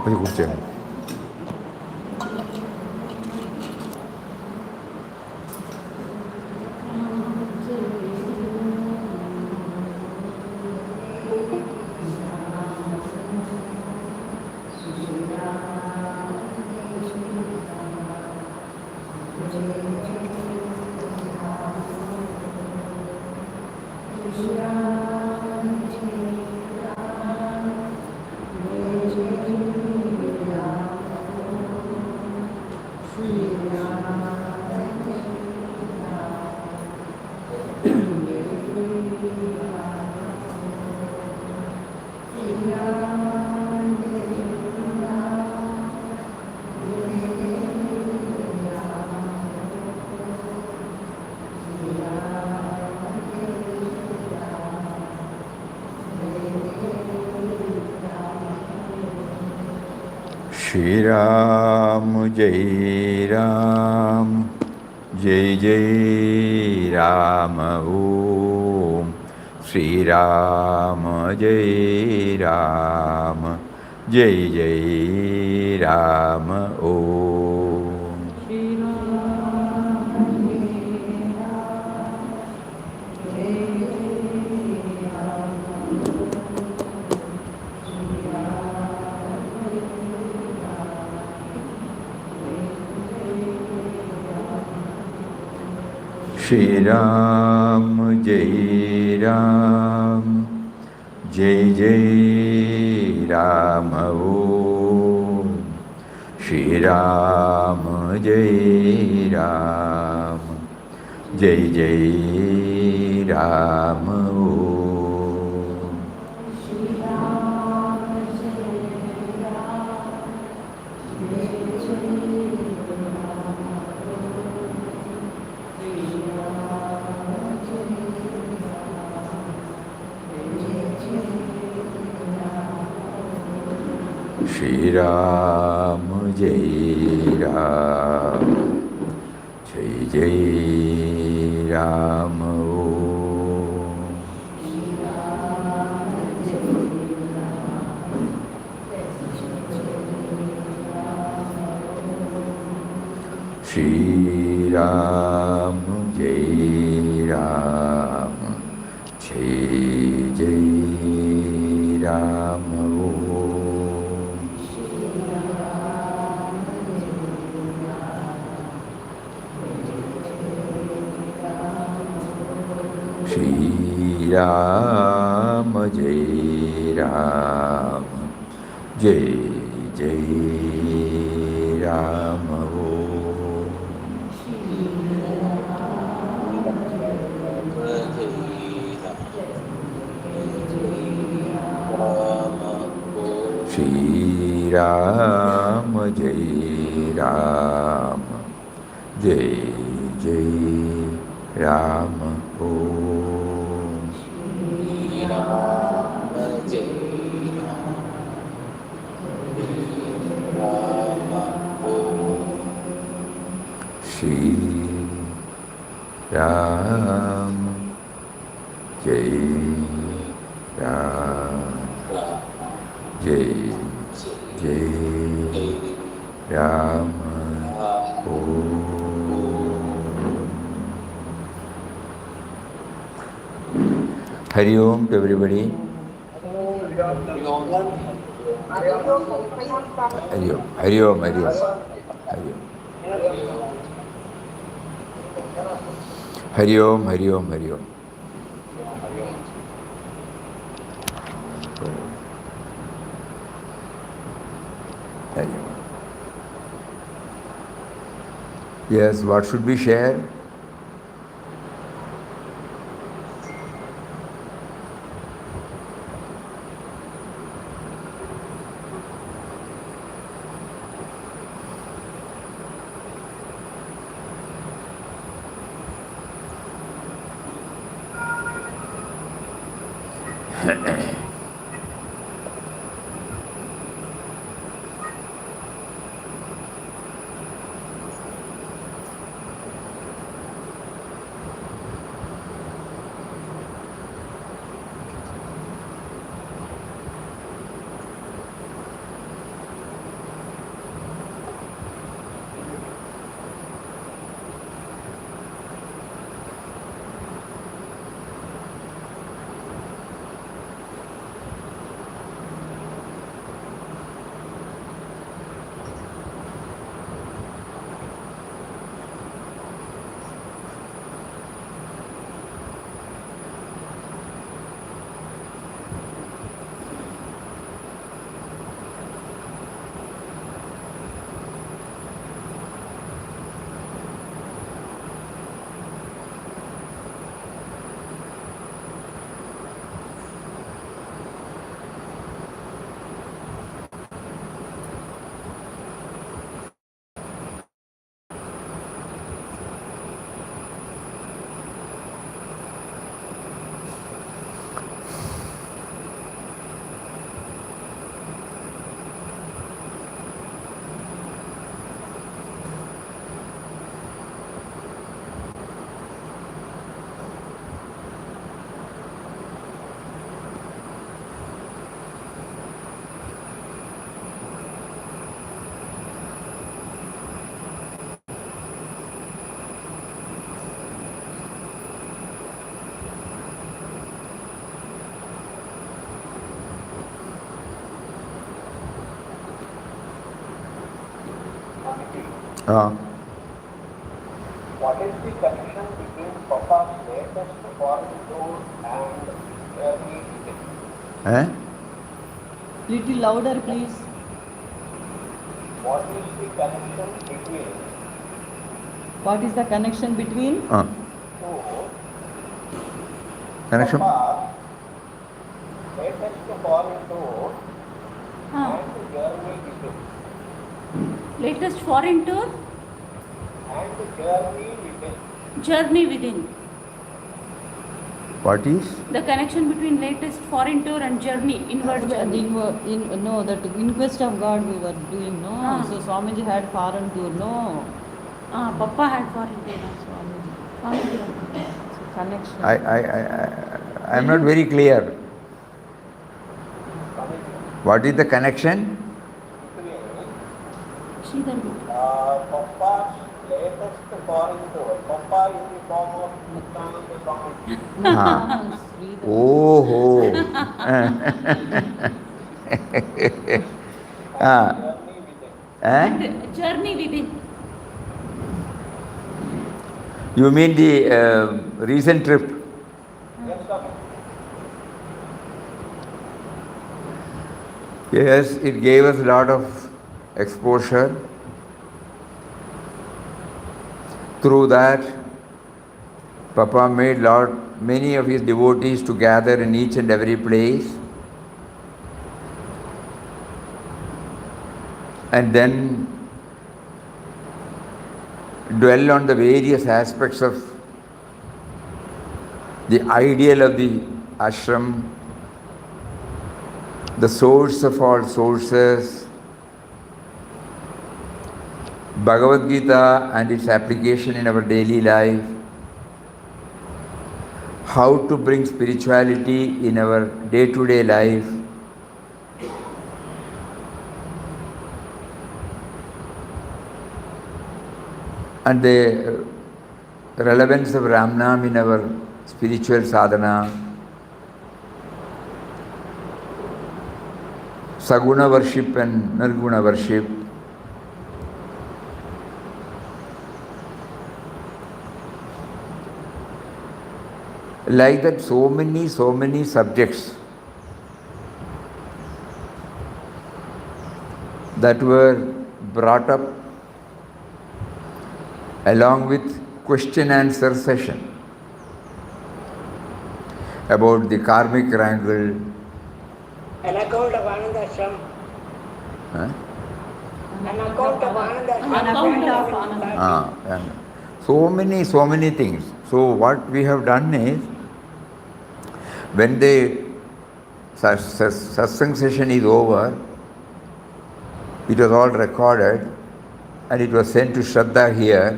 어디 굽지? Shri Ram Jai Ram Jai Jai Ram Om Shri Ram Jai Ram Jai Jai Ram Om Shri Ram Jai Ram Jai Jai Ram Om Shri Ram Jai Ram Jai Jai Ram Om Shri Ram Jai Ram Jai Jai Ram Om Shri Ram Jai Ram Jai Jai Ram Om Shri Ram Jai Ram Jai Jai Ram Om Shri Ram Jai Ram Jai Jai Ram Om Shri Ram Jai Ram Jai Jai Ram Om Hari Om to everybody. Hari Om, Hari Om, Hari Om, Hari Om. Hari Om, Hari Om, Hari Om. Hari Om. Yes, what should we share? What is the connection between Papa's latest foreign tour and journey visit? Little louder, please. What is the connection between What is the connection between? tour, Connection? Papa's latest foreign tour and journey visit? Latest foreign tour? And journey within. Journey within. What is? The connection between latest foreign tour and journey, inward journey. No, that inquest of God we were doing, no? So Swamiji had foreign tour, no? Papa had foreign tour. Swamiji. Connection. I'm not very clear. What is the connection? Papa's latest foreign tour. Papa in the form of Anandashram Satsangs. Oh. Journey within. Journey within. You mean the recent trip? Yes, sir. Yes, it gave us a lot of exposure. Through that, Papa made many of his devotees to gather in each and every place, and then dwell on the various aspects of the ideal of the ashram, the source of all sources, Bhagavad Gita and its application in our daily life, how to bring spirituality in our day-to-day life, and the relevance of Ramnam in our spiritual sadhana, Saguna worship and Nirguna worship, like that so many subjects that were brought up along with question answer session about the karmic wrangle. An account of Anandashram. Huh? An account of Anandashram. An account of Anandashram. And so many things. So what we have done is, when the satsang session is over, it was all recorded and it was sent to Shraddha here.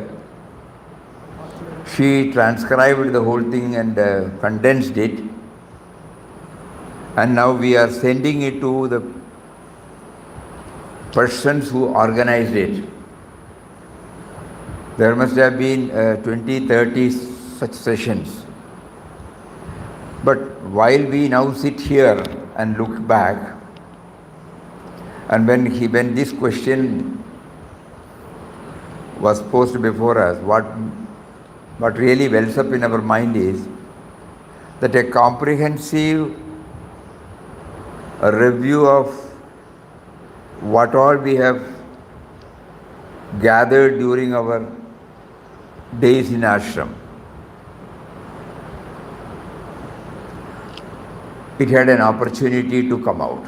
She transcribed the whole thing and condensed it, and now we are sending it to the persons who organized it. There must have been 20, 30 such sessions. But while we now sit here and look back, and when this question was posed before us, what really wells up in our mind is that a comprehensive review of what all we have gathered during our days in ashram. It had an opportunity to come out.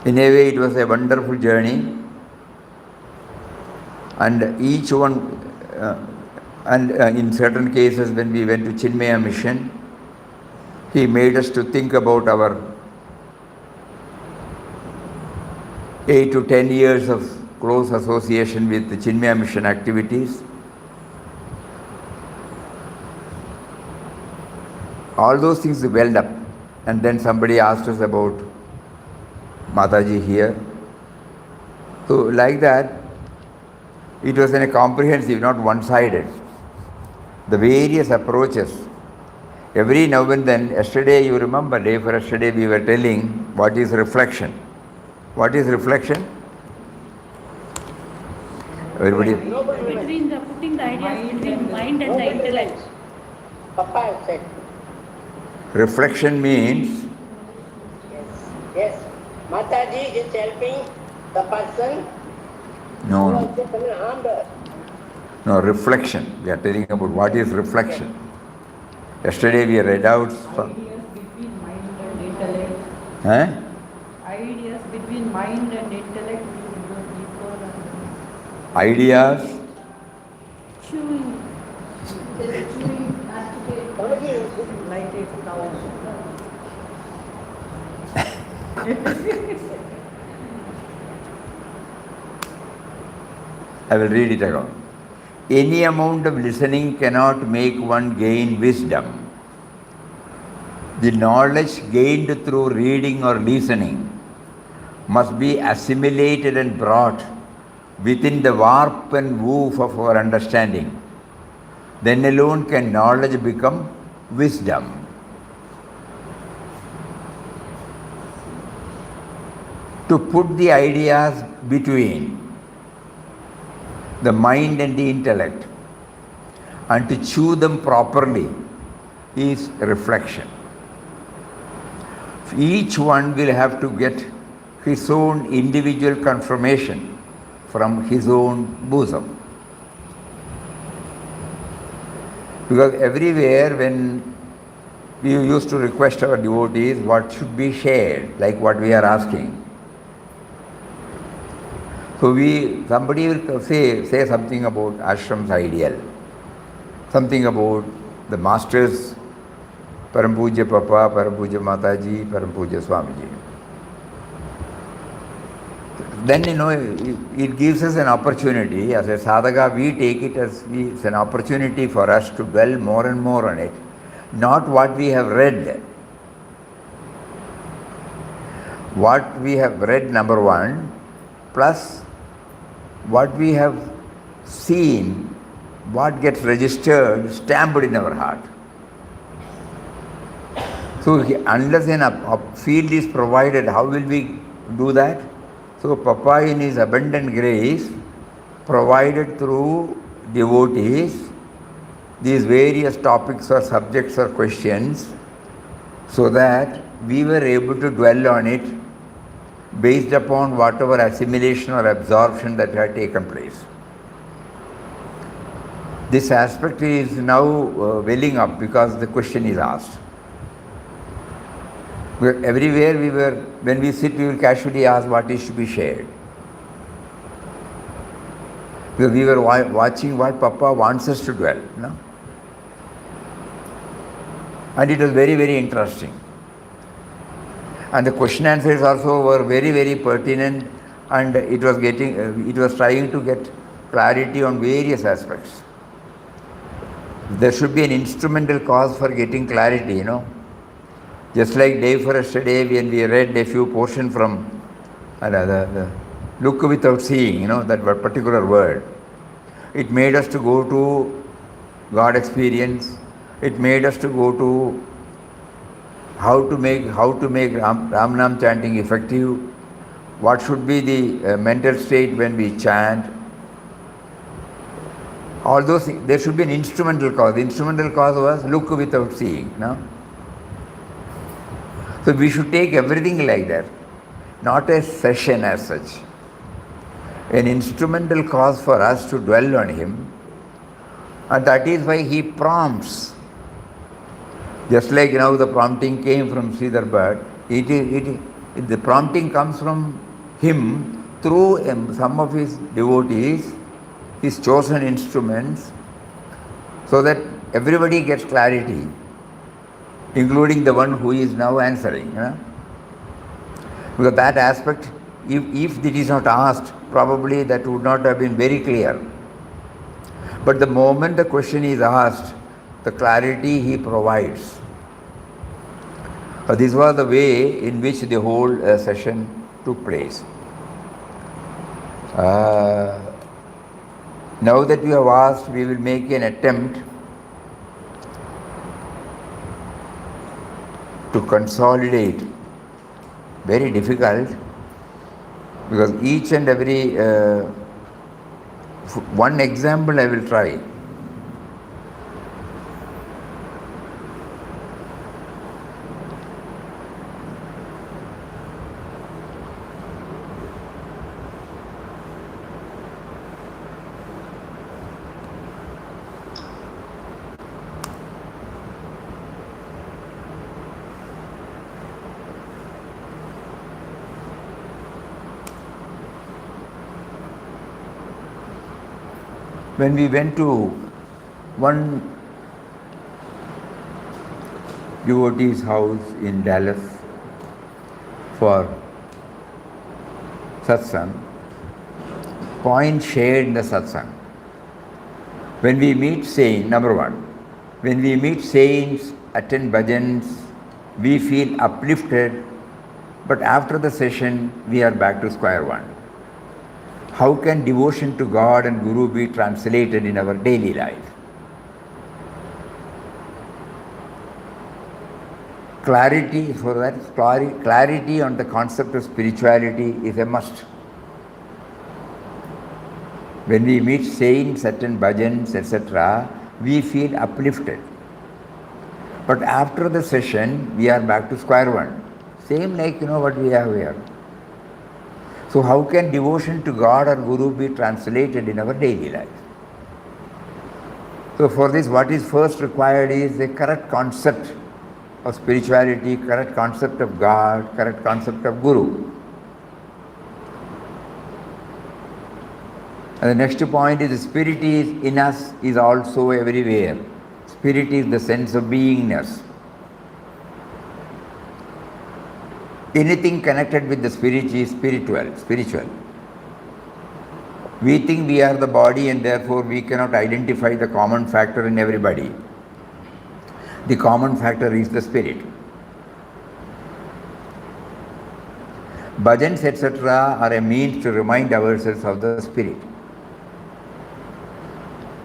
In a way, it was a wonderful journey, and each one, in certain cases when we went to Chinmaya Mission, he made us to think about our 8 to 10 years of close association with the Chinmaya Mission activities. All those things welled up, and then somebody asked us about Mataji here. So like that, it was in a comprehensive, not one-sided. The various approaches. Every now and then, yesterday, you remember, day for yesterday, we were telling what is reflection. What is reflection? Everybody? Nobody Between the putting the ideas between mind and the Nobody intellect. wins. Papa has said. Reflection means Yes. Yes. Mataji is helping the person no, who no, has just harmed her. no, reflection. We are telling about what is reflection. Yesterday we read out. Ideas between mind and intellect. Huh? Ideas between mind and intellect should go deeper and Ideas. Chewing. Somebody is like it now. I will read it again. Any amount of listening cannot make one gain wisdom. The knowledge gained through reading or listening must be assimilated and brought within the warp and woof of our understanding. Then alone can knowledge become wisdom. To put the ideas between the mind and the intellect and to chew them properly is reflection. Each one will have to get his own individual confirmation from his own bosom. Because everywhere when we used to request our devotees what should be shared, like what we are asking. So somebody will say something about ashram's ideal, something about the masters, Param Puja Papa, Param Puja Mataji, Param Puja Swamiji. Then it gives us an opportunity, as a sadhaka we take it as it's an opportunity for us to dwell more and more on it, not what we have read. What we have read, number one, plus what we have seen, what gets registered, stamped in our heart. So unless a field is provided, how will we do that? So Papa in his abundant grace provided through devotees these various topics or subjects or questions so that we were able to dwell on it based upon whatever assimilation or absorption that had taken place. This aspect is now welling up because the question is asked. Everywhere when we sit, we will casually ask what is to be shared. Because we were watching what Papa wants us to dwell. No? And it was very, very interesting. And the question answers also were very, very pertinent, and it was trying to get clarity on various aspects. There should be an instrumental cause for getting clarity, Just like day for yesterday when we read a few portions from the look without seeing, that particular word. It made us to go to God experience. It made us to go to how to make Ram Nam chanting effective. What should be the mental state when we chant. All those things, there should be an instrumental cause. The instrumental cause was look without seeing. So we should take everything like that, not a session as such. An instrumental cause for us to dwell on him, and that is why he prompts. Just like the prompting came from Sridhar Bhatt, the prompting comes from him through some of his devotees, his chosen instruments, so that everybody gets clarity, including the one who is now answering. Because that aspect, if it is not asked, probably that would not have been very clear. But the moment the question is asked, the clarity he provides. This was the way in which the whole session took place. Now that you have asked, we will make an attempt to consolidate. Very difficult, Because each and every one example I will try. When we went to one devotee's house in Dallas for satsang, point shared in the satsang. When we meet saints, number one, when we meet saints, attend bhajans, we feel uplifted, but after the session, we are back to square one. How can devotion to God and Guru be translated in our daily life? Clarity for that, clarity on the concept of spirituality is a must. When we meet saints, attend bhajans, etc., we feel uplifted. But after the session, we are back to square one. Same like what we have here. So how can devotion to God or Guru be translated in our daily life? So for this, what is first required is a correct concept of spirituality, correct concept of God, correct concept of Guru. And the next point is the spirit is in us, is also everywhere. Spirit is the sense of beingness. Anything connected with the spirit is spiritual. We think we are the body and therefore we cannot identify the common factor in everybody. The common factor is the spirit. Bhajans, etc. are a means to remind ourselves of the spirit.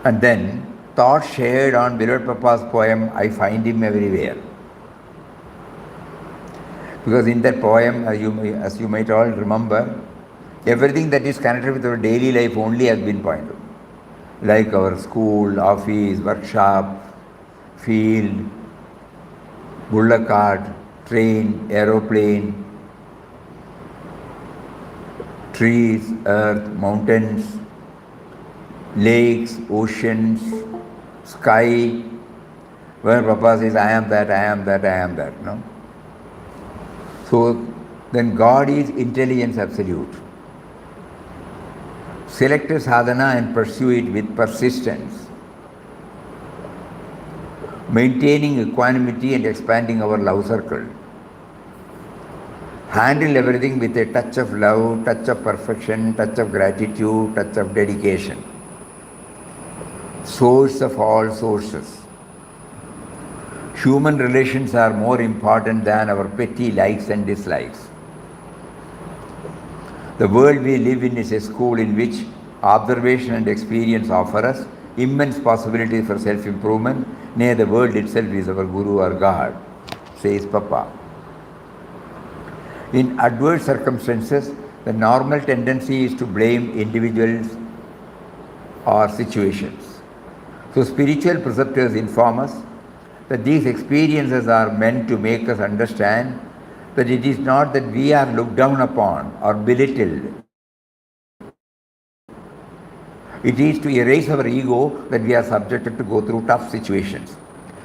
And then, thoughts shared on Beloved Papa's poem, I Find Him Everywhere. Because in that poem, as you might all remember, everything that is connected with our daily life only has been pointed. Like our school, office, workshop, field, bullock cart, train, aeroplane, trees, earth, mountains, lakes, oceans, sky, where Papa says, I am that, I am that, I am that. No? So then God is intelligence absolute. Select a sadhana and pursue it with persistence, maintaining equanimity and expanding our love circle. Handle everything with a touch of love, touch of perfection, touch of gratitude, touch of dedication. Source of all sources. Human relations are more important than our petty likes and dislikes. The world we live in is a school in which observation and experience offer us immense possibilities for self-improvement. Nay, the world itself is our Guru or God, says Papa. In adverse circumstances, the normal tendency is to blame individuals or situations. So spiritual preceptors inform us that these experiences are meant to make us understand that it is not that we are looked down upon or belittled. It is to erase our ego that we are subjected to go through tough situations.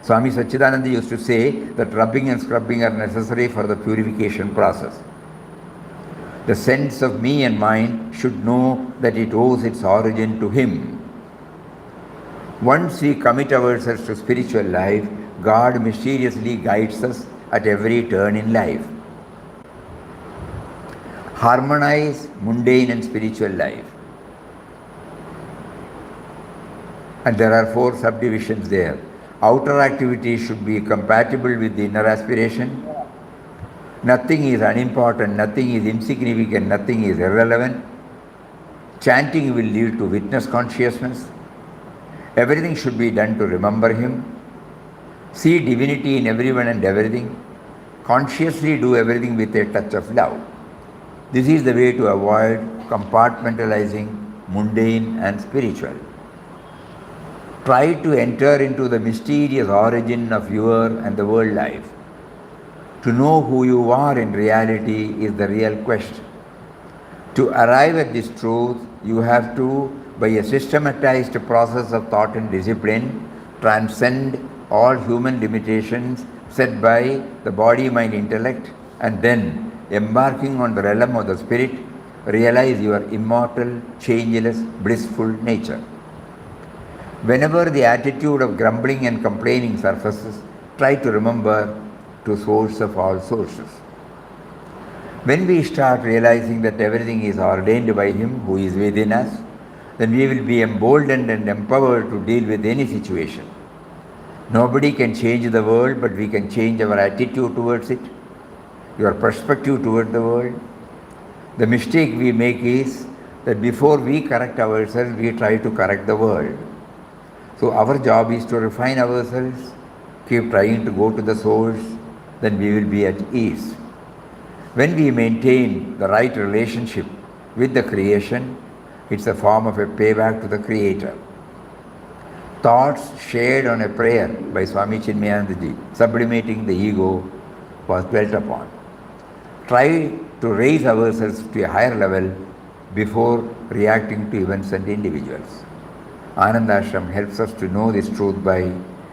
Swami Satchidananda used to say that rubbing and scrubbing are necessary for the purification process. The sense of me and mine should know that it owes its origin to Him. Once we commit ourselves to spiritual life, God mysteriously guides us at every turn in life. Harmonize mundane and spiritual life. And there are 4 subdivisions there. Outer activities should be compatible with the inner aspiration. Nothing is unimportant, nothing is insignificant, nothing is irrelevant. Chanting will lead to witness consciousness. Everything should be done to remember Him. See divinity in everyone and everything. Consciously do everything with a touch of love. This is the way to avoid compartmentalizing mundane and spiritual. Try to enter into the mysterious origin of your and the world life. To know who you are in reality is the real quest. To arrive at this truth, you have to, by a systematized process of thought and discipline, transcend all human limitations set by the body, mind, intellect, and then, embarking on the realm of the spirit, realize your immortal, changeless, blissful nature. Whenever the attitude of grumbling and complaining surfaces, try to remember to source of all sources. When we start realizing that everything is ordained by Him who is within us, then we will be emboldened and empowered to deal with any situation. Nobody can change the world, but we can change our attitude towards it, your perspective toward the world. The mistake we make is that before we correct ourselves, we try to correct the world. So our job is to refine ourselves, keep trying to go to the source, then we will be at ease. When we maintain the right relationship with the creation, it's a form of a payback to the Creator. Thoughts shared on a prayer by Swami Chinmayanandaji, sublimating the ego, was dwelt upon. Try to raise ourselves to a higher level before reacting to events and individuals. Anandashram helps us to know this truth by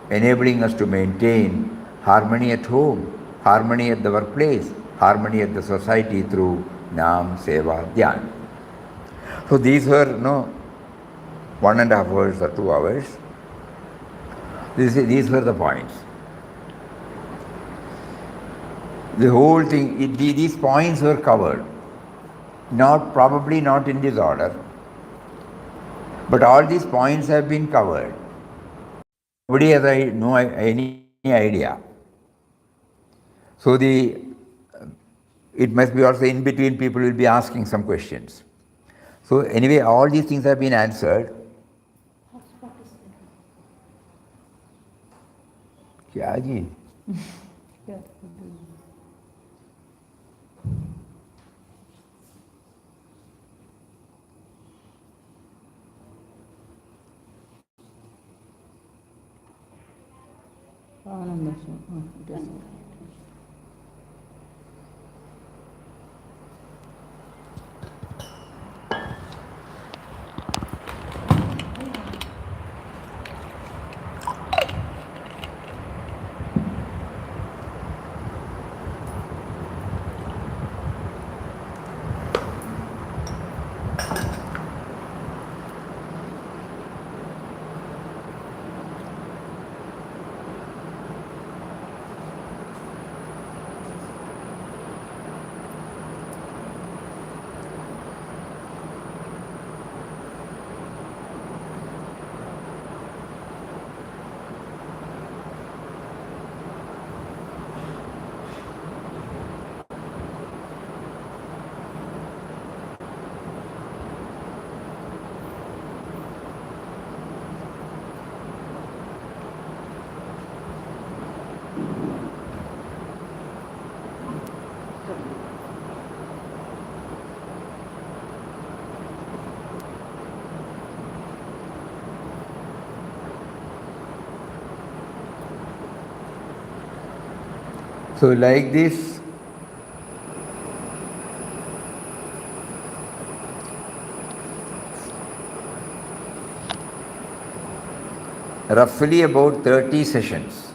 enabling us to maintain harmony at home, harmony at the workplace, harmony at the society through Nam, Seva, Dhyan. So these were 1.5 hours or 2 hours. These were the points. The whole thing, these points were covered. Probably not in this order, but all these points have been covered. Nobody has any idea. So it must be also in between people will be asking some questions. So anyway, all these things have been answered. क्या जी? Anandashram. It is. So like this, roughly about 30 sessions.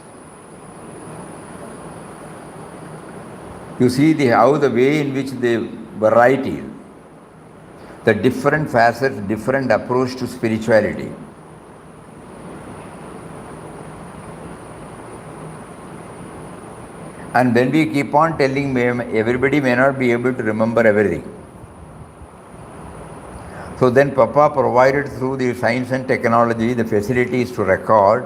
You see how the way in which the variety, the different facets, different approach to spirituality. And when we keep on telling, everybody may not be able to remember everything. So then Papa provided through the science and technology the facilities to record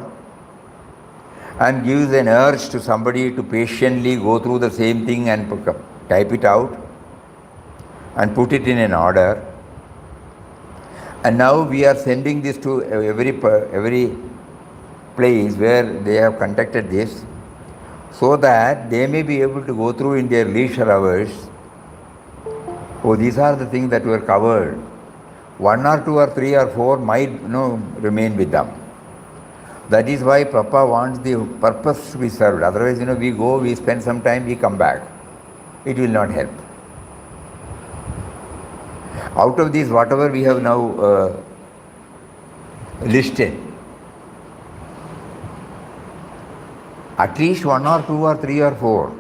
and gives an urge to somebody to patiently go through the same thing and type it out and put it in an order. And now we are sending this to every place where they have conducted this, so that they may be able to go through in their leisure hours Oh, these are the things that were covered. One or two or three or four might remain with them. That is why Papa wants the purpose to be served. Otherwise, we go, we spend some time, we come back. It will not help. Out of these, whatever we have now listed, at least one or two or three or four.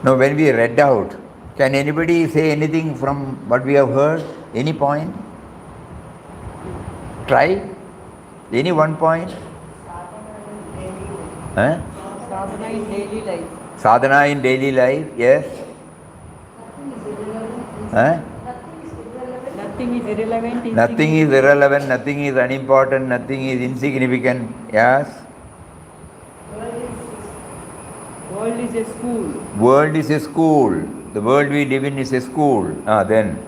Now, when we read out, can anybody say anything from what we have heard? Any point? Try? Any one point? Huh? Sadhana in daily life. Sadhana in daily life, yes. Huh? Nothing is irrelevant. Nothing is irrelevant, nothing is unimportant, nothing is insignificant. Yes? World is a school. World is a school. The world we live in is a school. Then.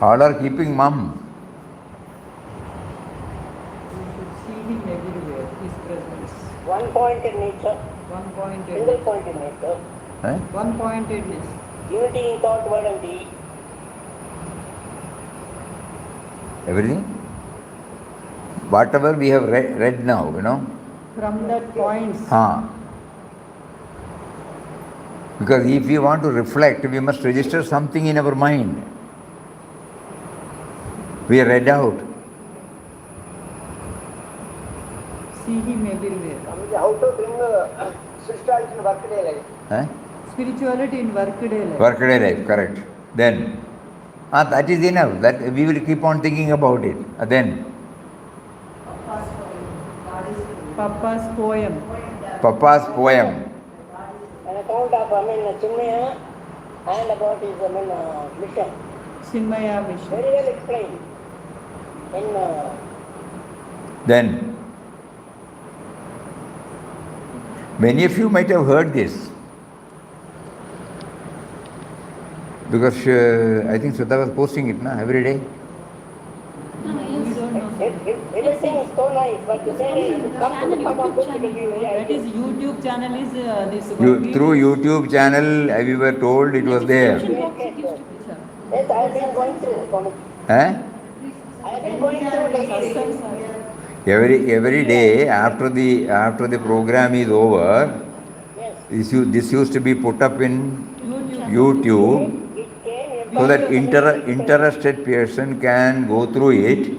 All are keeping mum. We should see him everywhere, his presence. One point in nature, One pointed. single point in nature, Huh? One pointedness. unity in thought, word and deed. Everything? Whatever we have read now, From that points. Because if we want to reflect, we must register something in our mind. We read out. See him everywhere. How to bring spirituality in workday life. Huh? Spirituality in workday life. Workaday life, correct. Then, that is enough. That we will keep on thinking about it. Then, Papa's poem. Papa's poem. An account of, Chinmaya and about his, mission. Chinmaya mission. Very well explained. Then, many of you might have heard this. Because I think Sudha was posting it every day. Everything is so nice, but to say it comes to the form of book, it will be very That is ideal. YouTube channel is this. Through YouTube channel, we were told it was there. Yes, I have been going through, Swami. Eh? I have been going through daily. Every day after the program is over, Yes. this used to be put up in YouTube It came so that interested person can go through it,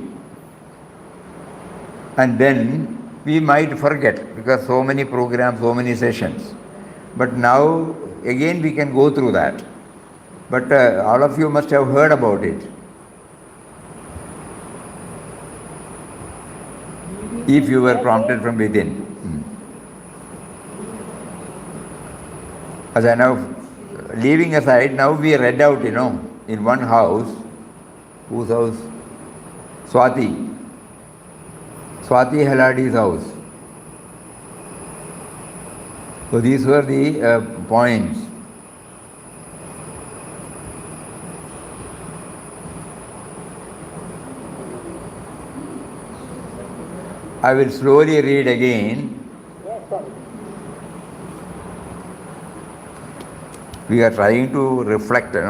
and then we might forget because so many programs, so many sessions. But now again we can go through that. But all of you must have heard about it. If you were prompted from within. As I now, leaving aside, now we read out, in one house. Whose house? Swati Haladi's house. So these were the points. I will slowly read again. Yes, Swami. We are trying to reflect, There's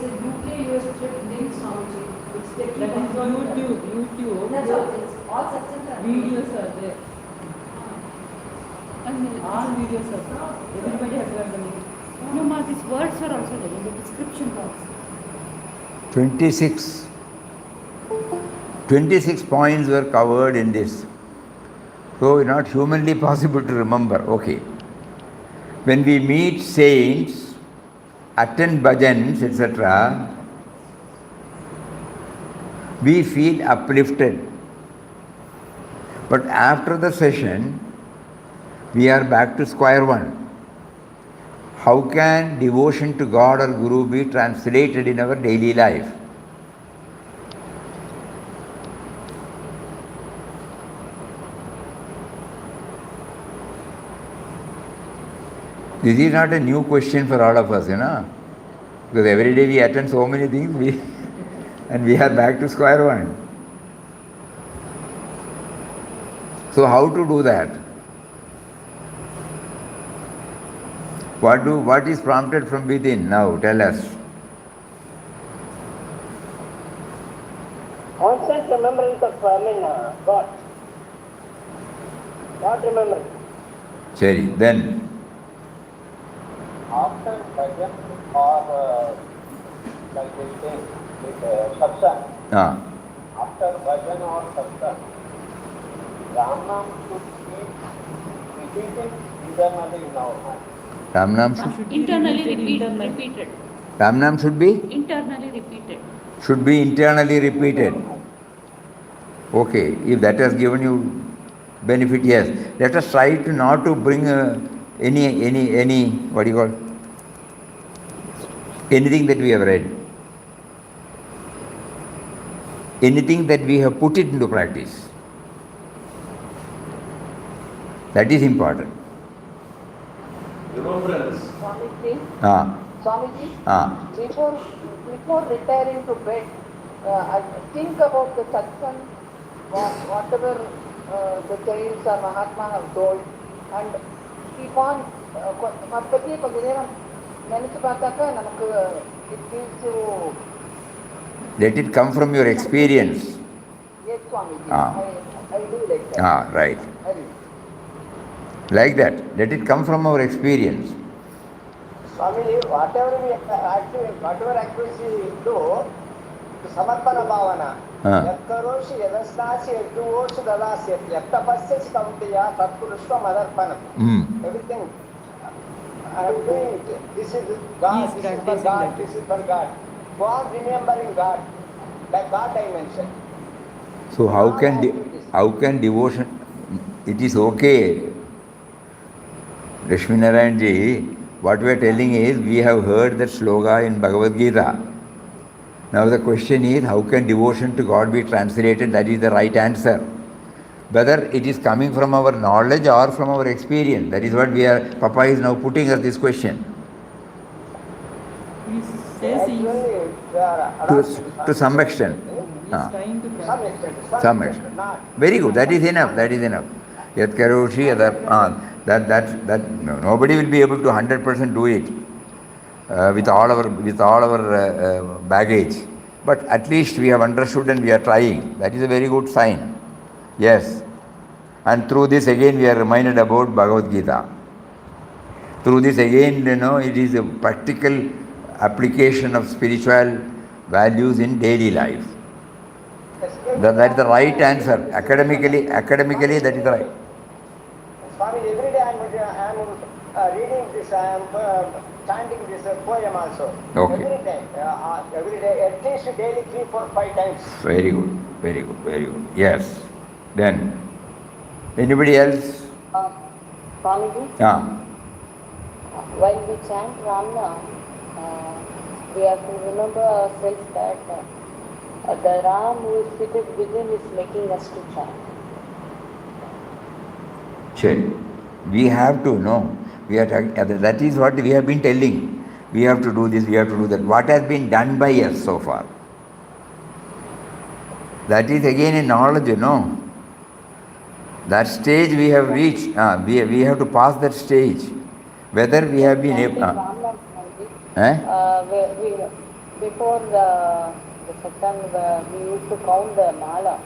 a UK-US trip link Swamiji. It's taking That is YouTube. That's all. It's all satsang are Videos are there. And All videos are there. Everybody has got the link. no, ma, these words are also there in the description box. 26 points were covered in this. So not humanly possible to remember. Okay. When we meet saints, attend bhajans, etc., we feel uplifted. But after the session, we are back to square one. How can devotion to God or Guru be translated in our daily life? This is not a new question for all of us, because every day we attend so many things, and we are back to square one. So how to do that? What is prompted from within? Now tell us. Constant remembrance of God. God remembrance. Seri, then After bhajan or like they say with satsang, after bhajan or satsang, Ramnam should be repeated internally in our mind. Ramnam should Internally repeated. Ramnam should be internally repeated. Okay, if that has given you benefit, yes. Let us try to not to bring any what do you call, anything that we have read, anything that we have put it into practice. That is important. Remembrance. Swamiji, before retiring to bed, I think about the satsang, whatever the saints or Mahatma have told, and keep on மற்றபடி கொஞ்ச நேரம் நினைச்சு பார்த்தாக்கா நமக்கு it gives you. Let it come from your experience. Yes, Swamiji. I do like that. Right. Like that. Let it come from our experience. Swamiji, whatever activity we do, samarpana bhavana. Yakkaroshi yadasnasi yadduvoshi dadasya yattapasya kauntiya tatpurushva madarpanam. Everything I am doing, this is God, this is for God, this is for God. Go on remembering God, like God I mentioned. So how can devotion, it is okay. Lakshmi Narayan ji, what we are telling is, we have heard that sloka in Bhagavad Gita. Now the question is, how can devotion to God be translated? That is the right answer. Whether it is coming from our knowledge or from our experience. That is what Papa is now putting us this question. He says he is To some extent. trying to Some extent. Very good. That is enough. Yat karoshi, that nobody will be able to 100% do it with all our baggage. But at least we have understood and we are trying. That is a very good sign. Yes. And through this again we are reminded about Bhagavad Gita. Through this again, it is a practical application of spiritual values in daily life. That is the right answer. Academically, that is the right. Swami, every day I am reading this, I am chanting this poem also. Okay. Every day, at least daily 3, 4, 5 times. Very good. Yes. Then, anybody else? Swamiji, while we chant Ramna, we have to remember ourselves that the Ram who is seated within is making us to chant. Sure. We have to know. That is what we have been telling. We have to do this, we have to do that. What has been done by us so far? That is again a knowledge, That stage we have reached. We have to pass that stage. Whether we have been able. Before the satsang, we used to count the mala,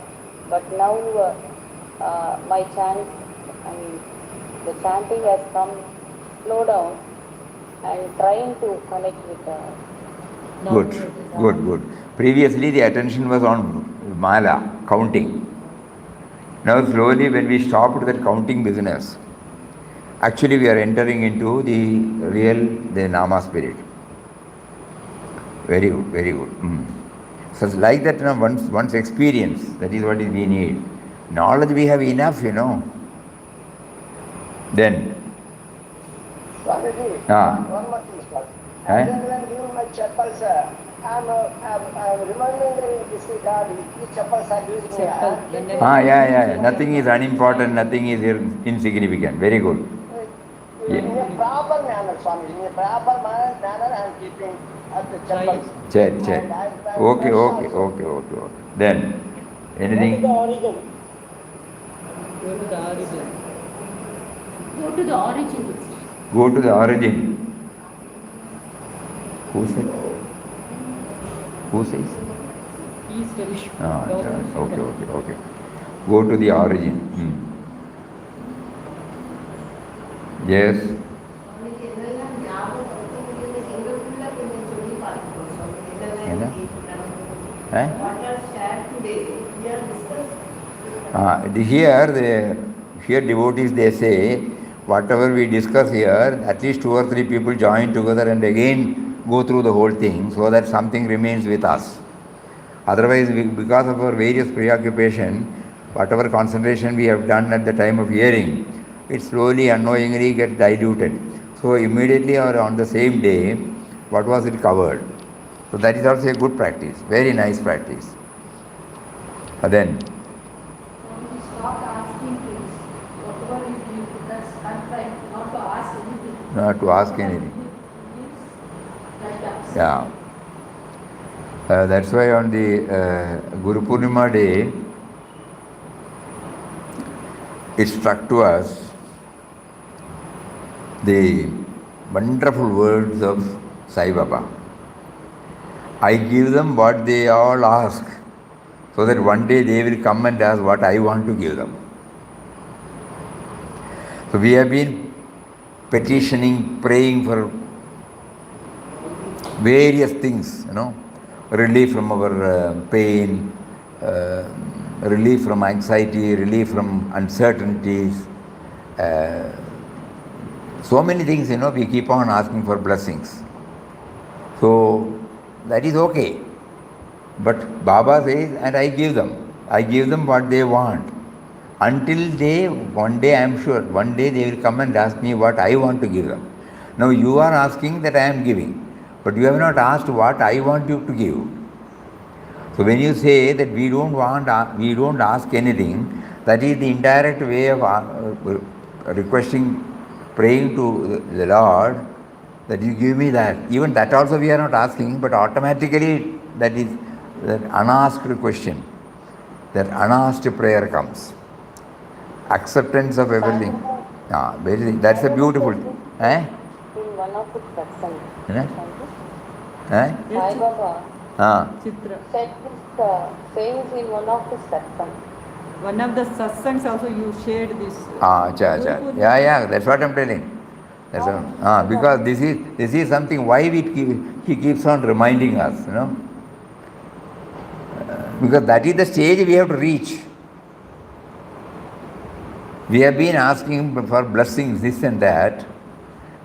but now my chant, the chanting has come slow down and trying to connect with the. Good. Previously the attention was on mala, counting. Now slowly when we stopped that counting business, actually we are entering into the Nama spirit. Very good. So like that, one's experience, that is what we need. Knowledge we have enough, Then. Swamiji, one more thing, sir. As and when during my chapels, I am remembering this God, which chapels are using. Yeah. Nothing is unimportant, nothing is insignificant. Very good. In a proper manner, Swami. In a proper manner, I am keeping at the temples. Check. Okay. Then, anything? Go to the origin. Go to the origin. Who said? Who says? He is telling. Okay. Go to the origin. Yes. Here devotees, they say, whatever we discuss here, at least 2 or 3 people join together and again go through the whole thing so that something remains with us. Otherwise, because of our various preoccupation, whatever concentration we have done at the time of hearing, it slowly, unknowingly gets diluted. So immediately or on the same day, what was it covered? So that is also a good practice, very nice practice. Then, Stop asking things. Whatever you give, that's I'm trying not to ask anything. not to ask anything. Like that. Yeah. That's why on the Guru Purnima day, it struck to us the wonderful words of Sai Baba. I give them what they all ask, so that one day they will come and ask what I want to give them. So we have been petitioning, praying for various things, relief from our pain, relief from anxiety, relief from uncertainties. So many things, we keep on asking for blessings. So that is okay. But Baba says, and I give them. I give them what they want. Until one day I am sure, one day they will come and ask me what I want to give them. Now you are asking that I am giving. But you have not asked what I want you to give. So when you say that we don't ask anything, that is the indirect way of requesting, praying to the Lord, that you give me that. Even that also we are not asking, but automatically that is that unasked question, that unasked prayer comes. Acceptance of everything. That's a beautiful thing. In one of the satsangs. Sai Baba said this sayings in one of the satsangs. One of the satsangs also you shared this. Yeah, that's what I'm telling. Because this is something why he keeps on reminding us, because that is the stage we have to reach. We have been asking for blessings, this and that.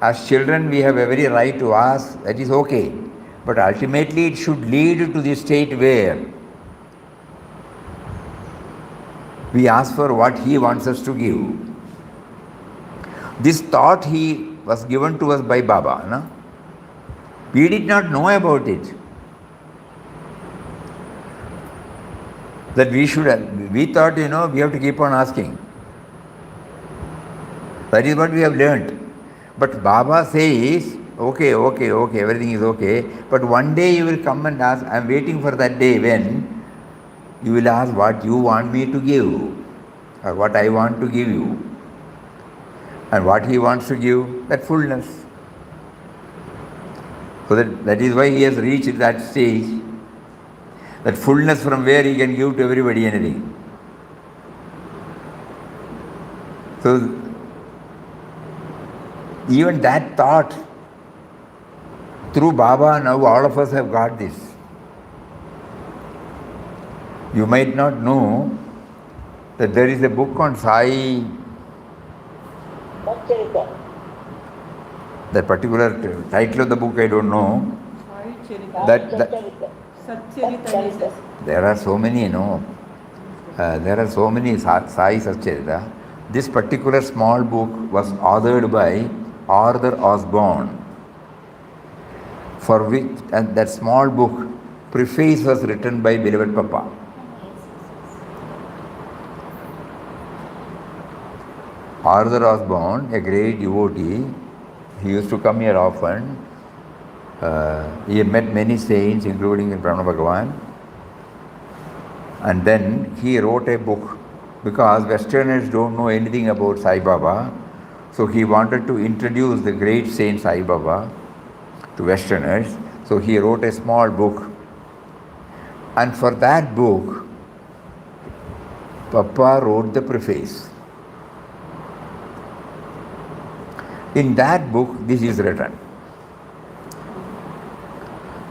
As children, we have every right to ask, that is okay. But ultimately, it should lead to the state where we ask for what he wants us to give. This thought was given to us by Baba. No? We did not know about it. That we thought, we have to keep on asking. That is what we have learnt. But Baba says, okay, everything is okay. But one day you will come and ask, I am waiting for that day when you will ask what you want me to give or what I want to give you. And what he wants to give, that fullness. So that is why he has reached that stage, that fullness from where he can give to everybody anything. So even that thought, through Baba, now all of us have got this. You might not know that there is a book on Sai. That particular title of the book I don't know. There are so many, there are so many Sai Satcharita. This particular small book was authored by Arthur Osborne, for which, and that small book, preface was written by beloved Papa. Arthur Osborne, a great devotee, He used to come here often. He met many saints, including in Pramana Bhagavan. And then he wrote a book because Westerners don't know anything about Sai Baba. So he wanted to introduce the great saint Sai Baba to Westerners. So he wrote a small book. And for that book, Papa wrote the preface. In that book, this is written.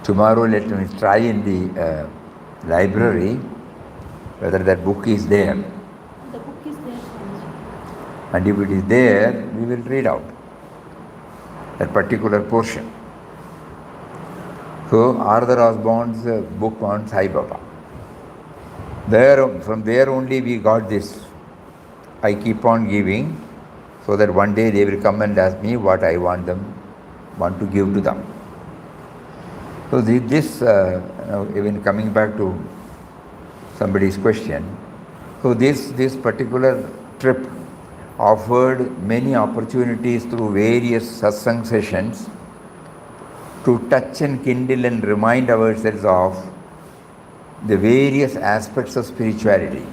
Tomorrow let me try in the library whether that book is there. The book is there, Swamiji. And if it is there, we will read out that particular portion. So Arthur Osborne's book on Sai Baba. From there only we got this. I keep on giving so that one day they will come and ask me what I want to give to them. So this even coming back to somebody's question, so this particular trip offered many opportunities through various satsang sessions to touch and kindle and remind ourselves of the various aspects of spirituality.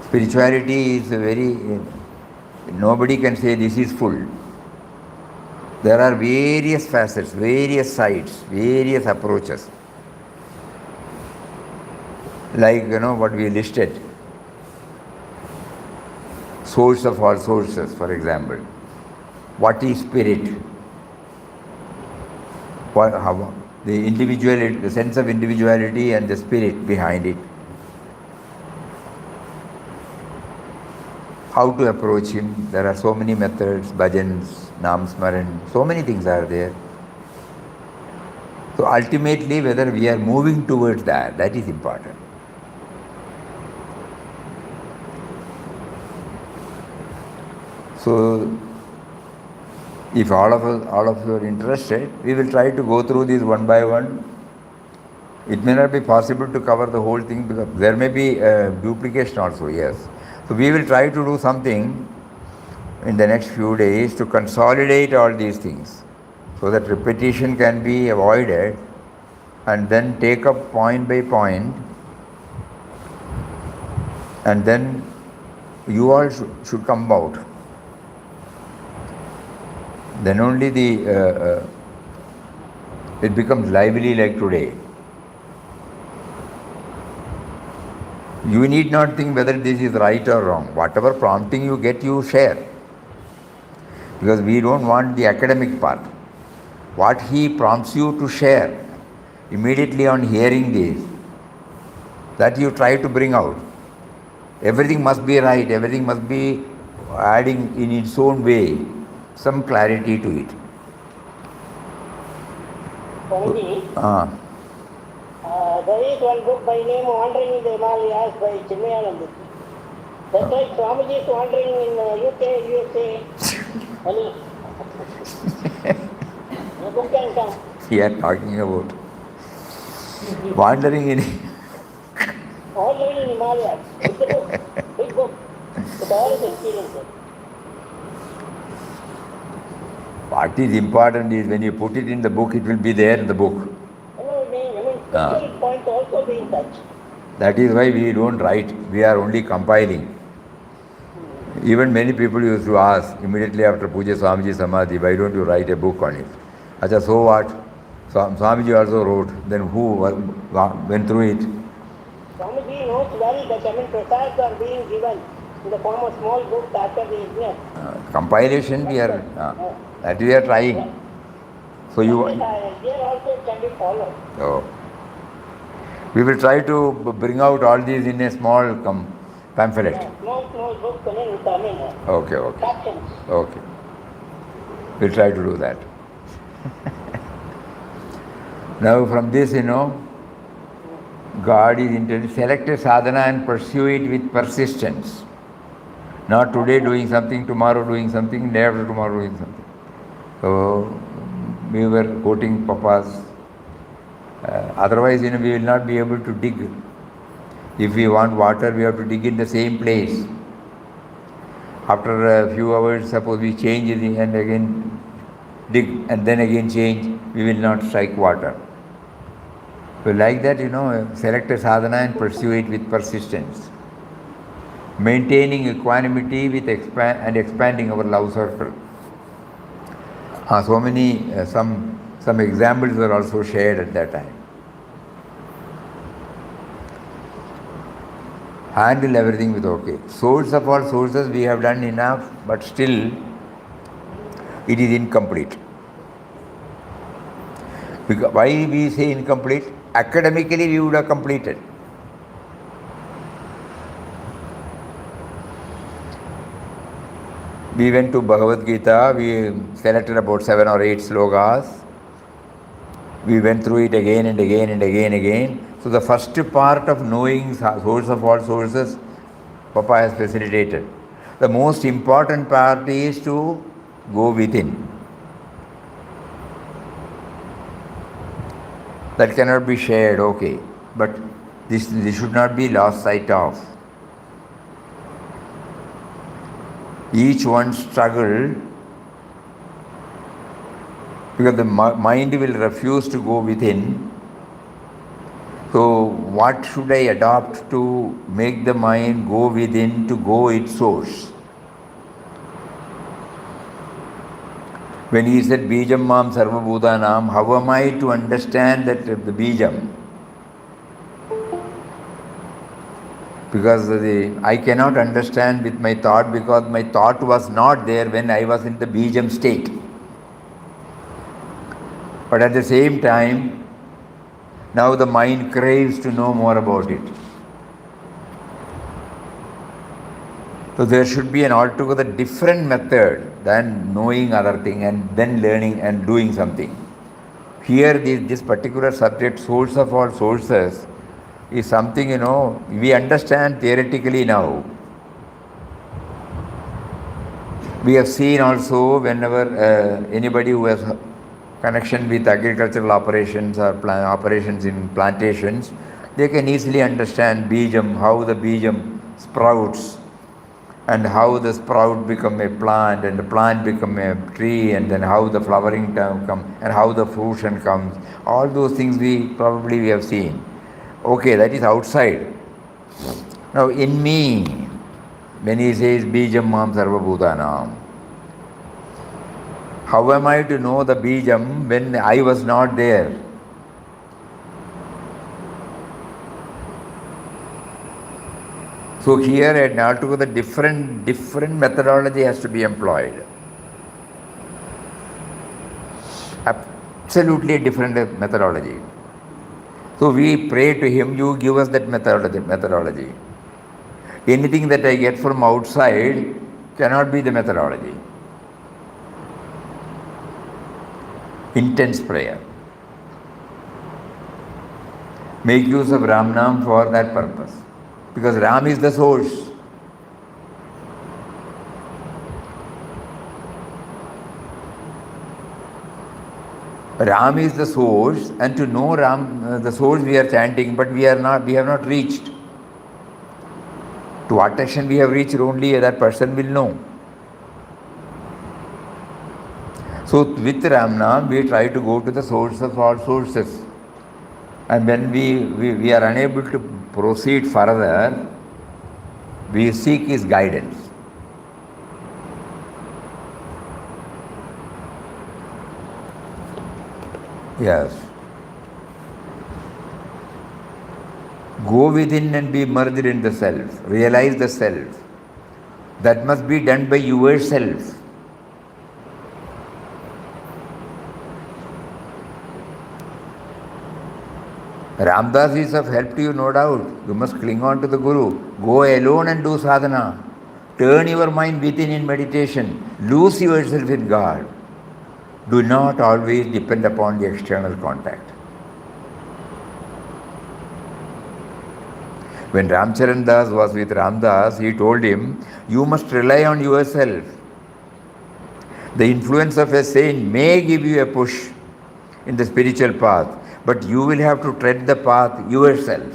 Spirituality is nobody can say this is full. There are various facets, various sides, various approaches. Like, what we listed. Source of all sources, for example. What is spirit? The sense of individuality and the spirit behind it. How to approach him. There are so many methods, bhajans, Nam Smaran, so many things are there. So ultimately, whether we are moving towards that is important. So, if all of you are interested, we will try to go through these one by one. It may not be possible to cover the whole thing because there may be duplication also, yes. So we will try to do something in the next few days to consolidate all these things so that repetition can be avoided, and then take up point by point, and then you all should come out. Then only it becomes lively like today. You need not think whether this is right or wrong. Whatever prompting you get, you share. Because we don't want the academic part. What he prompts you to share immediately on hearing this, that you try to bring out. Everything must be right, everything must be adding in its own way some clarity to it. Swamiji, there is one book by name Wandering in the Himalayas by Chinmayananda. That's why Swamiji is wandering in UK, USA. The book can come. We are talking about wandering in Wandering in Himalayas. It's a book, big book, with all his experiences. What is important is when you put it in the book, it will be there in the book. Spiritual points also being touched. That is why we don't write, we are only compiling. Even many people used to ask immediately after Puja Swamiji Samadhi, why don't you write a book on it? Acha, so what? Swamiji also wrote, then who went through it? Swamiji knows well that prasads are being given in the form of small books after the yajna. Compilation that we are trying. So you. Here also it can be followed. So, we will try to bring out all these in a small pamphlet. Small books, Okay. captions. Okay. We'll try to do that. Now from this, God is intended. Select a sadhana and pursue it with persistence. Not today doing something, tomorrow doing something, day after tomorrow doing something. So we were quoting Papa's. Otherwise, we will not be able to dig. If we want water, we have to dig in the same place. After a few hours, suppose we change it and again dig and then again change, we will not strike water. So like that, select a sadhana and pursue it with persistence. Maintaining equanimity with expanding our love circle. So many, some examples were also shared at that time. Handle everything with okay. Source of all sources, we have done enough, but still it is incomplete. Because why we say incomplete? Academically we would have completed. We went to Bhagavad Gita, we selected about 7 or 8 slokas. We went through it again and again and again. So the first part of knowing source of all sources, Papa has facilitated. The most important part is to go within. That cannot be shared, okay. But this should not be lost sight of. Each one struggle because the mind will refuse to go within. So what should I adopt to make the mind go within, to go its source? When he said Bijam Mam Sarva Bhutanam, how am I to understand that the Bijam? Because I cannot understand with my thought because my thought was not there when I was in the Bijam state. But at the same time, now the mind craves to know more about it. So there should be an altogether different method than knowing other thing and then learning and doing something. Here this particular subject, source of all sources, is something, we understand theoretically now. We have seen also whenever anybody who has connection with agricultural operations or operations in plantations, they can easily understand Bijam, how the Bijam sprouts and how the sprout become a plant and the plant become a tree and then how the flowering time comes and how the fruition comes. All those things we have seen. Okay, that is outside. Now in me, when he says Bijam Mam Sarva Bhutanam, how am I to know the Bijam when I was not there? So here an altogether different methodology has to be employed. Absolutely different methodology. So we pray to him, you give us that methodology. Anything that I get from outside cannot be the methodology. Intense prayer. Make use of Ram Nam for that purpose. Because Ram is the source. Ram is the source, and to know Ram, the source we are chanting, but we have not reached. To what extent we have reached only that person will know. So with Ram Nam, we try to go to the source of all sources. And when we are unable to proceed further, we seek his guidance. Yes. Go within and be merged in the self. Realize the self. That must be done by yourself. Ramdas is of help to you, no doubt. You must cling on to the Guru. Go alone and do sadhana. Turn your mind within in meditation. Lose yourself in God. Do not always depend upon the external contact. When Ramcharan Das was with Ramdas, he told him, you must rely on yourself. The influence of a saint may give you a push in the spiritual path, but you will have to tread the path yourself.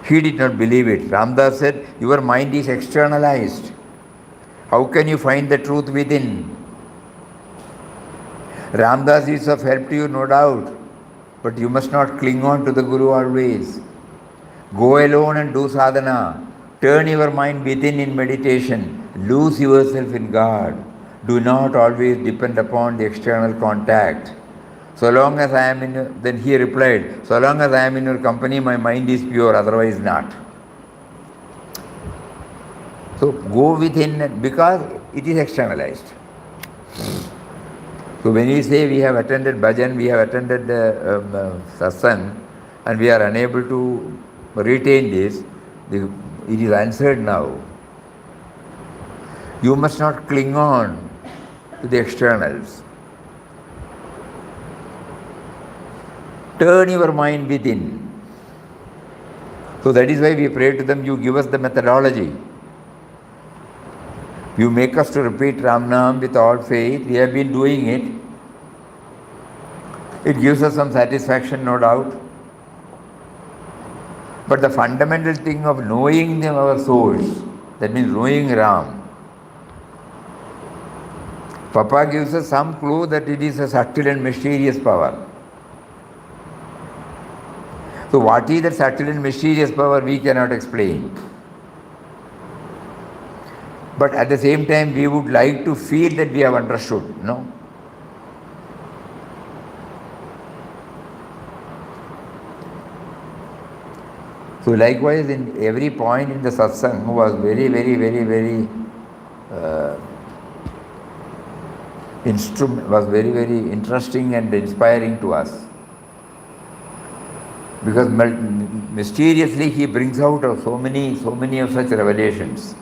He did not believe it. Ramdas said, your mind is externalized. How can you find the truth within? Ramdas is of help to you, no doubt, but you must not cling on to the Guru always. Go alone and do sadhana. Turn your mind within in meditation. Lose yourself in God. Do not always depend upon the external contact. So long as I am in, then he replied, so long as I am in your company, my mind is pure, otherwise not. So go within because it is externalized. So when we say we have attended bhajan, we have attended satsang, and we are unable to retain this, it is answered now. You must not cling on to the externals. Turn your mind within. So that is why we pray to them, you give us the methodology. You make us to repeat Ram Nam with all faith. We have been doing it. It gives us some satisfaction, no doubt. But the fundamental thing of knowing our source, that means knowing Ram, Papa gives us some clue that it is a subtle and mysterious power. So what is that subtle and mysterious power, we cannot explain. But at the same time, we would like to feel that we have understood, no? So likewise, in every point in the satsang was very interesting and inspiring to us. Because mysteriously he brings out so many of such revelations.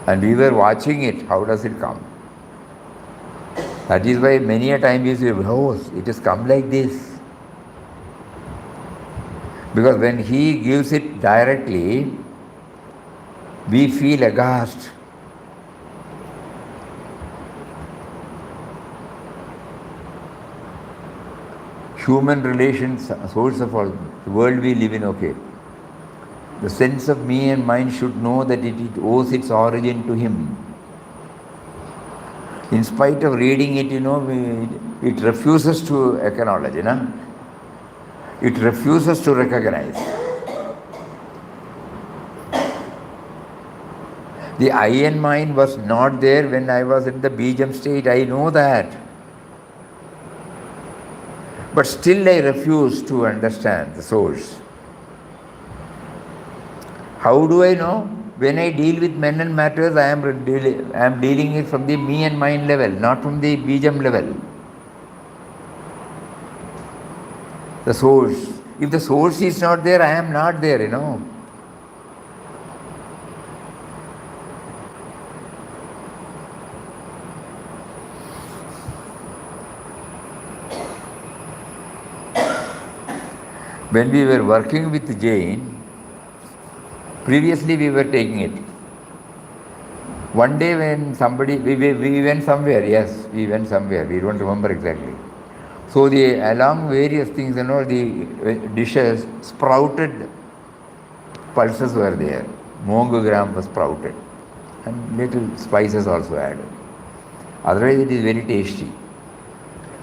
And we were watching it, how does it come? That is why many a time we say, oh, it has come like this. Because when he gives it directly, we feel aghast. Human relations, source of all, the world we live in, okay. The sense of me and mine should know that it owes its origin to him. In spite of reading it, it refuses to acknowledge, It refuses to recognize. The I and mine was not there when I was in the Bijam state, I know that. But still I refuse to understand the source. How do I know? When I deal with men and matters, I am dealing it from the me and mine level, not from the Bijam level. The source. If the source is not there, I am not there, When we were working with Jain, previously we were taking it. One day when we went somewhere, we don't remember exactly. So along various things, the dishes, sprouted pulses were there. Mongo gram was sprouted. And little spices also added. Otherwise it is very tasty.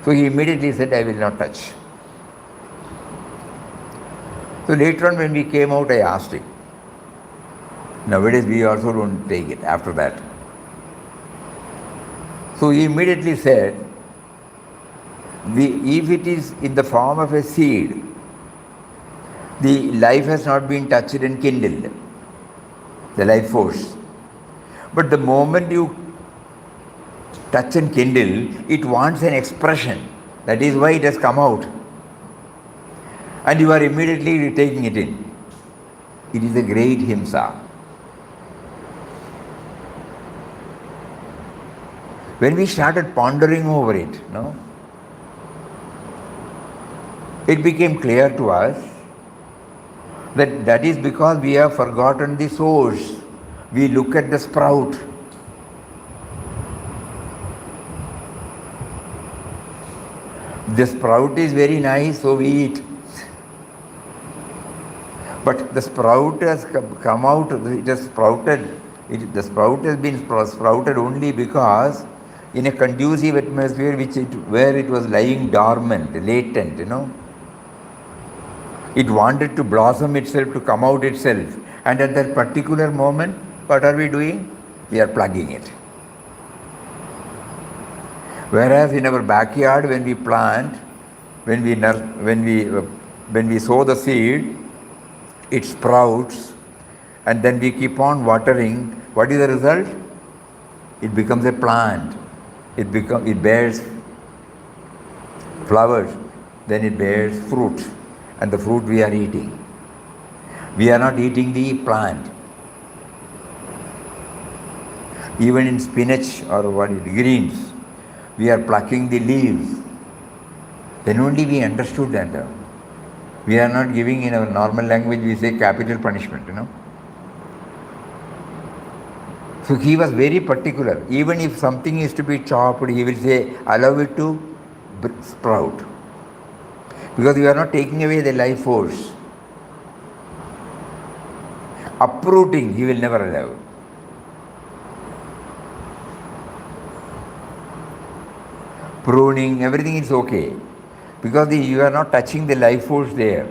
So he immediately said, I will not touch. So later on when we came out, I asked him. Nowadays we also don't take it after that. So he immediately said, if it is in the form of a seed, the life has not been touched and kindled, the life force. But the moment you touch and kindle, it wants an expression. That is why it has come out. And you are immediately taking it in. It is a great himsa. When we started pondering over it, it became clear to us that is because we have forgotten the source. We look at the sprout. The sprout is very nice, so we eat. But the sprout has come out, it has sprouted The sprout has been sprouted only because in a conducive atmosphere where it was lying dormant, latent, It wanted to blossom itself, to come out itself. And at that particular moment, what are we doing? We are plugging it. Whereas in our backyard, when we plant, when we sow the seed, it sprouts, and then we keep on watering. What is the result? It becomes a plant. It bears flowers, then it bears fruit, and the fruit we are eating. We are not eating the plant. Even in spinach or greens, we are plucking the leaves. Then only we understood that. We are not giving, in our normal language, we say capital punishment, So he was very particular. Even if something is to be chopped, he will say, allow it to sprout. Because you are not taking away the life force. Uprooting, he will never allow. Pruning, everything is okay. Because you are not touching the life force there.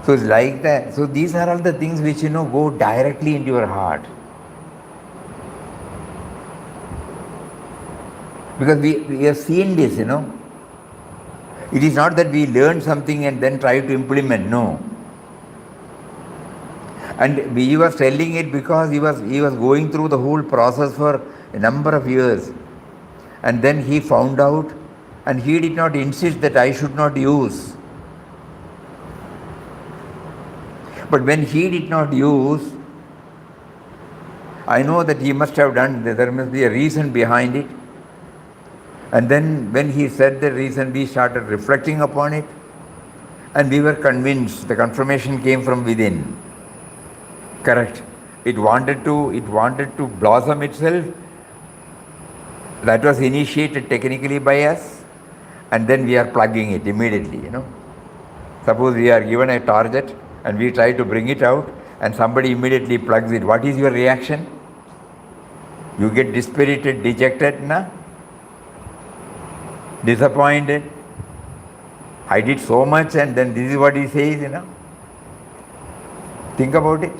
So it's like that. So these are all the things which, go directly into your heart. Because we have seen this, It is not that we learn something and then try to implement, no. And he was telling it because he was going through the whole process for a number of years. And then he found out, and he did not insist that I should not use. But when he did not use, I know that he must have done, there must be a reason behind it. And then when he said the reason, we started reflecting upon it, and we were convinced, the confirmation came from within. Correct. It wanted to blossom itself. That was initiated technically by us, and then we are plugging it immediately, Suppose we are given a target and we try to bring it out, and somebody immediately plugs it. What is your reaction? You get dispirited, dejected, disappointed. I did so much, and then this is what he says, Think about it.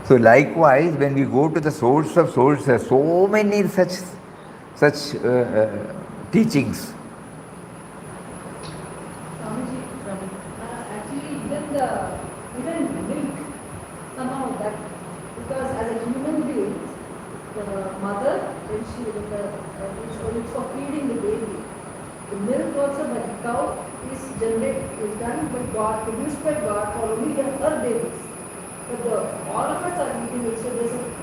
So likewise, when we go to the source of sources, so many such teachings. Actually, even milk, somehow that, because as a human being, the mother, when it's for feeding the baby, the milk also by the cow is done by God, produced by God for only her babies. But all of us are eating it, so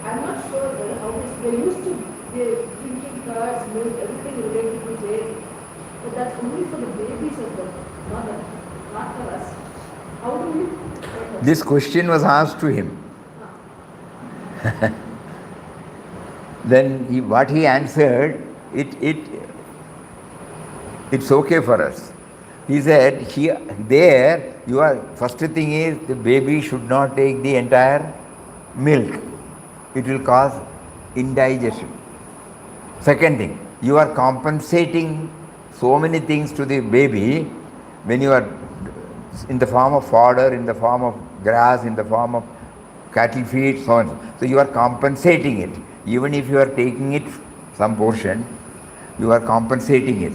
I'm not sure how they used to be drinking curds, milk, everything related to dairy. But that's only for the babies of the mother, not for us. How do we? This question was asked to him. Then what he answered, it's okay for us. He said, first thing is, the baby should not take the entire milk. It will cause indigestion. Second thing, you are compensating so many things to the baby when you are in the form of fodder, in the form of grass, in the form of cattle feed, so on. So you are compensating it. Even if you are taking it, some portion, you are compensating it.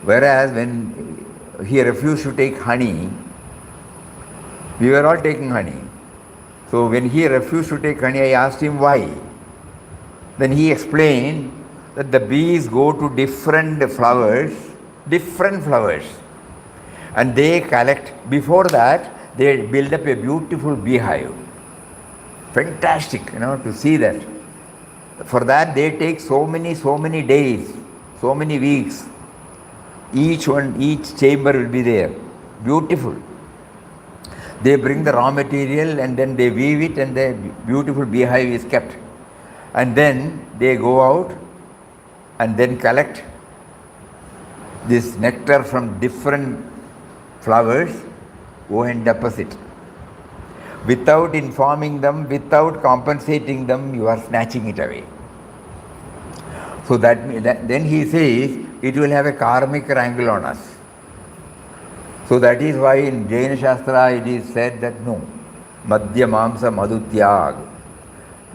Whereas when he refused to take honey, we were all taking honey. So when he refused to take honey, I asked him why. Then he explained that the bees go to different flowers, and they collect. Before that, they build up a beautiful beehive. Fantastic, to see that. For that, they take so many days, so many weeks. Each chamber will be there. Beautiful. They bring the raw material and then they weave it, and the beautiful beehive is kept. And then they go out and then collect this nectar from different flowers go and deposit. Without informing them, without compensating them, you are snatching it away. So then he says it will have a karmic wrangle on us. So that is why in Jaina Shastra it is said that no, Madhya Mamsa Madhu Tyag,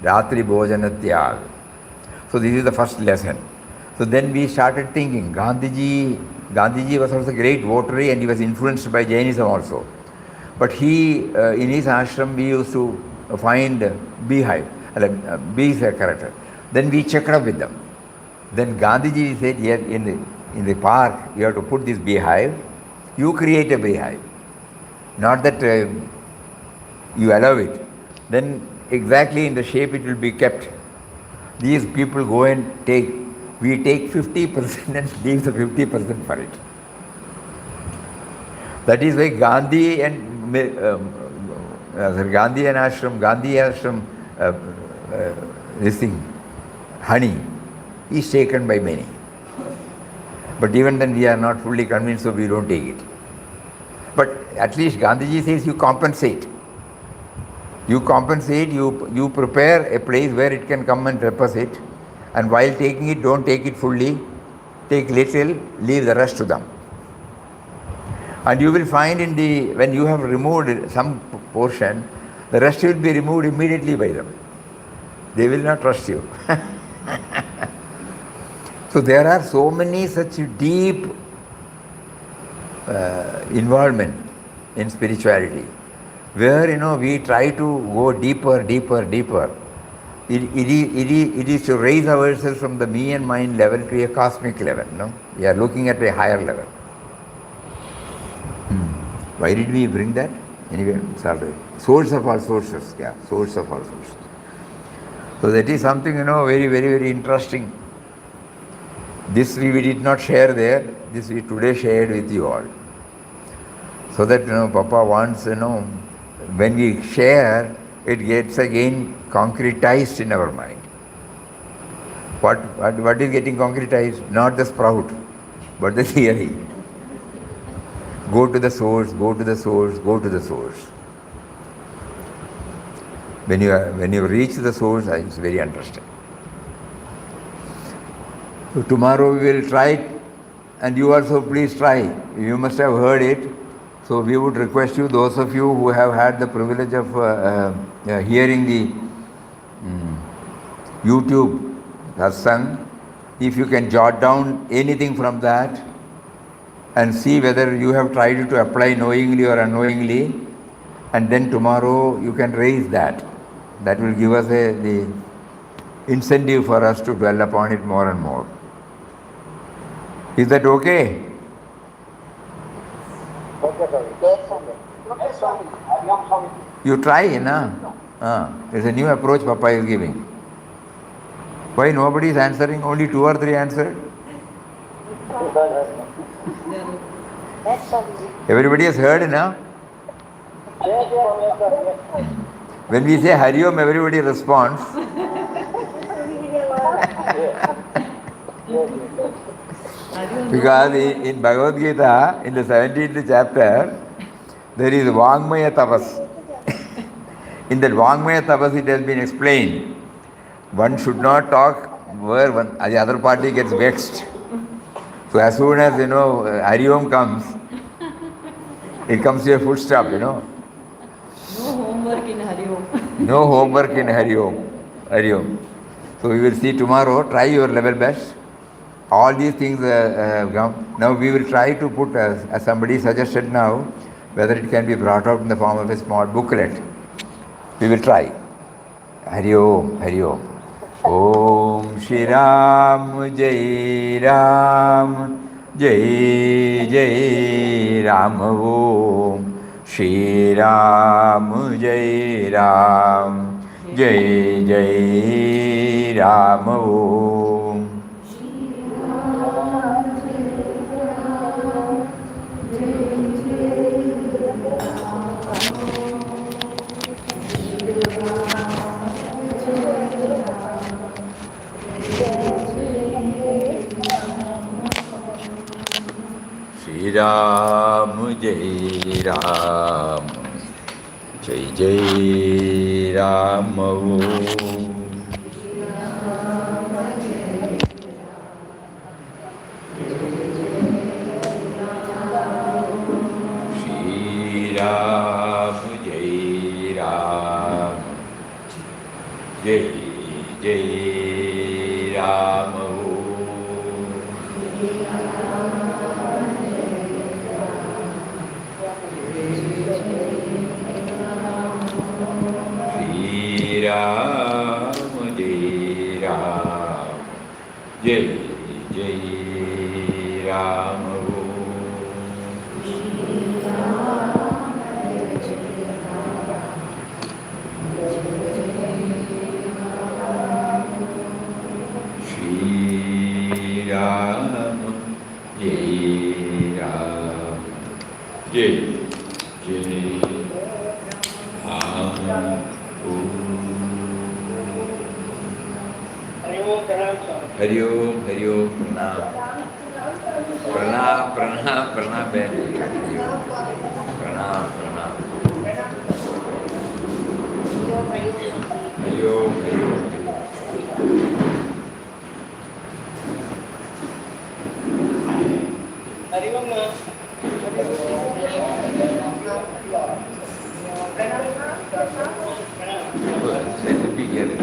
Ratri Bhojana Tyag. So this is the first lesson. So then we started thinking, Gandhiji was also a great votary and he was influenced by Jainism also. But he, in his ashram, we used to find beehive, bees a character. Then we checked up with them. Then Gandhiji said, here in the park, you have to put this beehive. You create a beehive. Not that you allow it. Then exactly in the shape it will be kept. These people go and take. We take 50% and leave the 50% for it. That is why Gandhi and Ashram, this thing, honey, is taken by many. But even then we are not fully convinced, so we don't take it. But at least Gandhiji says you compensate. You compensate, you prepare a place where it can come and deposit, and while taking it, don't take it fully, take little, leave the rest to them. And you will find when you have removed some portion, the rest will be removed immediately by them. They will not trust you. So there are so many such deep involvement in spirituality, where we try to go deeper. It is to raise ourselves from the me and mine level to a cosmic level. No, we are looking at a higher level. Why did we bring that? Anyway, it's all right. Source of all sources. Yeah, source of all sources. So that is something very, very, very interesting. This we did not share there. This we today shared with you all. So that Papa wants when we share, it gets again concretized in our mind. What is getting concretized? Not the sprout, but the theory. Go to the source, go to the source, go to the source. When you reach the source, it's very interesting. So tomorrow we will try it, and you also please try. You must have heard it. So we would request you, those of you who have had the privilege of hearing the YouTube satsang, if you can jot down anything from that and see whether you have tried to apply knowingly or unknowingly, and then tomorrow you can raise that. That will give us the incentive for us to dwell upon it more and more. Is that okay? You try, na? There's a new approach Papa is giving. Why nobody is answering? Only 2 or 3 answered? Everybody has heard, na? When we say Hari Om, everybody responds. Because in Bhagavad Gita, in the 17th chapter, there is Vangmaya Tapas. In that Vangmaya Tapas, it has been explained. One should not talk where the other party gets vexed. So as soon as, Hari Om comes, it comes to a full stop, No homework in Hari Om. No homework in Hari Om. Hari Om. So we will see tomorrow. Try your level best. All these things come. Now we will try to put, as somebody suggested now, whether it can be brought out in the form of a small booklet. We will try. Hari Om, Hari Om. Om Shri Ram Jai Ram Jai Jai Ram Om Shri Ram Jai Ram Jai Jai Ram Om. Shri Ram Jai Ram, Jai Ram. Om. Shri Ram, Jai Ram, Jai Jai Ram. Shri Ram, Jai Ram, Jai Jai Ram. Shri Ram, Jai Ram, Jai Jai Ram. Hari Om, Pranam. Pranam, Ben. Pranam. Hari Om. Let me get it.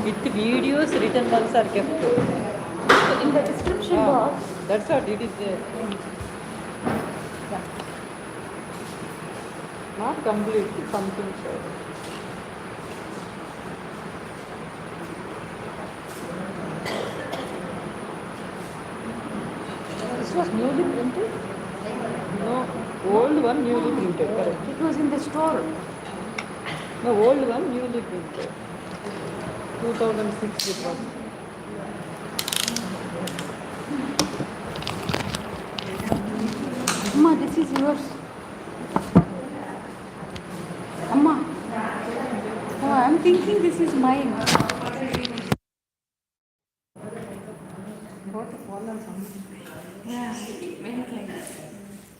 With videos, written ones are kept. So in the description box, That's what it is there. Not completely, something short. this was newly printed. No, old one newly printed, correct. It was in the store. No, old one newly printed. 2006 it was. Amma, this is yours. Amma. Oh, I'm thinking this is mine. Yeah, many thanks.